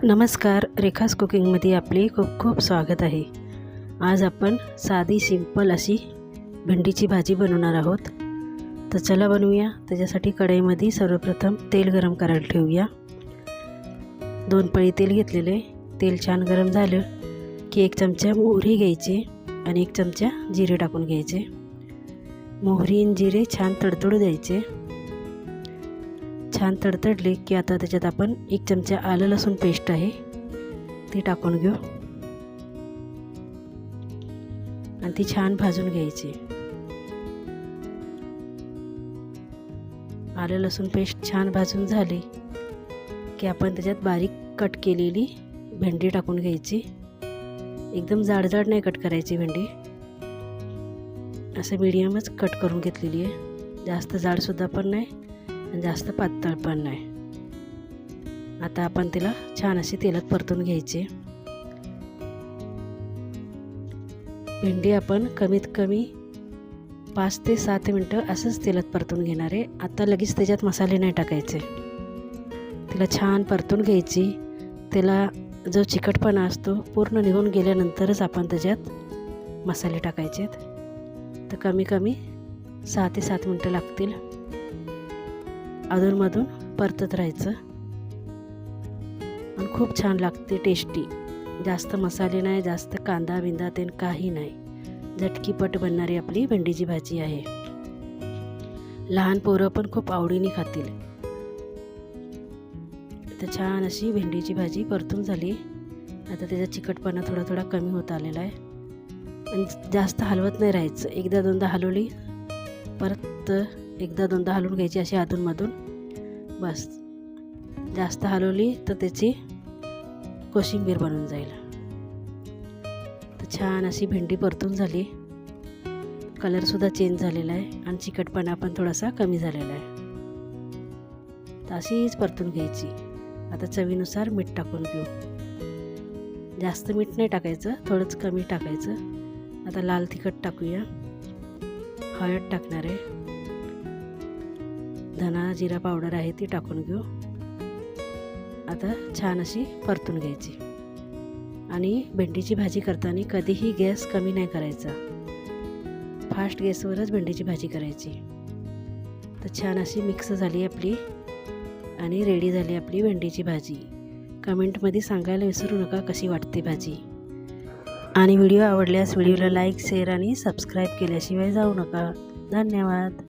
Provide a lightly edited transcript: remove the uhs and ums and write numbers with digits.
नमस्कार, रेखास कुकिंगमध्ये आपले खूप खूप स्वागत आहे। आज आपण साधी सिंपल अशी भेंडीची भाजी बनवणार आहोत। तर चला बनवूया। त्याच्यासाठी कढईमध्ये सर्वप्रथम तेल गरम करायला ठेवूया। 2 पळी तेल घेतलेले। तेल छान गरम झालं की 1 चमचा मोहरी घ्यायची आणि 1 चमचा जिरे टाकून घ्यायचे। मोहरी आणि जिरे छान तडतडू द्यायचे। छान तडतडले की आता त्याच्यात आपण 1 चमचा आलं लसूण पेस्ट आहे ती टाकून घेऊ आणि ती छान भाजून घ्यायची। आलं लसूण पेस्ट छान भाजून झाली की आपण त्याच्यात बारीक कट केलेली भेंडी टाकून घ्यायची। एकदम जाड नाही कट करायची भेंडी, असं मीडियमच कट करून घेतलेली आहे। जास्त जाड सुद्धा पण नाही आणि जास्त पातळ पण नाही। आता आपण तिला छान अशी तेलात परतून घ्यायची। भेंडी आपण कमीत कमी 5 ते 7 मिनिटं असंच तेलात परतून घेणार आहे। आता लगेच त्याच्यात मसाले नाही टाकायचे, तिला छान परतून घ्यायची। त्याला जो चिकटपणा असतो पूर्ण निघून गेल्यानंतरच आपण त्याच्यात मसाले टाकायचे। तर कमी कमी 6 ते 7 मिनिटं लागतील। अधूनमधून परतत राहायचं आणि खूप छान लागते, टेस्टी। जास्त मसाले नाही, जास्त कांदा बिंदा ते काही नाही, झटकीपट बनणारी आपली भेंडीची भाजी आहे। लहान पोरं पण खूप आवडीने खातील। तर छान अशी भेंडीची भाजी परतून झाली। आता त्याचा चिकटपणा थोडा थोडा कमी होत आलेला आहे आणि जास्त हलवत नाही राहायचं। एकदा दोनदा हलवली परत एकदा दोनदा हलवून घ्यायची अशी अधूनमधून, बस। जास्त हलवली तर त्याची कोशिंबीर बनून जाईल। तर छान अशी भेंडी परतून झाली, कलरसुद्धा चेंज झालेला आहे आणि चिकटपणा पण थोडासा कमी झालेला आहे। तर अशीच परतून घ्यायची। आता चवीनुसार मीठ टाकून घेऊ। जास्त मीठ नाही टाकायचं, थोडंच कमी टाकायचं। आता लाल तिखट टाकूया, हळद टाकणार आहे, धना जिरा पावडर आहे ती टाकून घेऊ। आता छान अशी परतून घ्यायची आणि भेंडीची भाजी करताना कधीही गॅस कमी नाही करायचा, फास्ट गॅसवरच भेंडीची भाजी करायची। तर छान अशी मिक्स झाली आपली आणि रेडी झाली आपली भेंडीची भाजी। कमेंटमध्ये सांगायला विसरू नका कशी वाटते भाजी। आणि व्हिडिओ आवडल्यास व्हिडिओला लाईक, शेअर आणि सबस्क्राईब केल्याशिवाय जाऊ नका। धन्यवाद।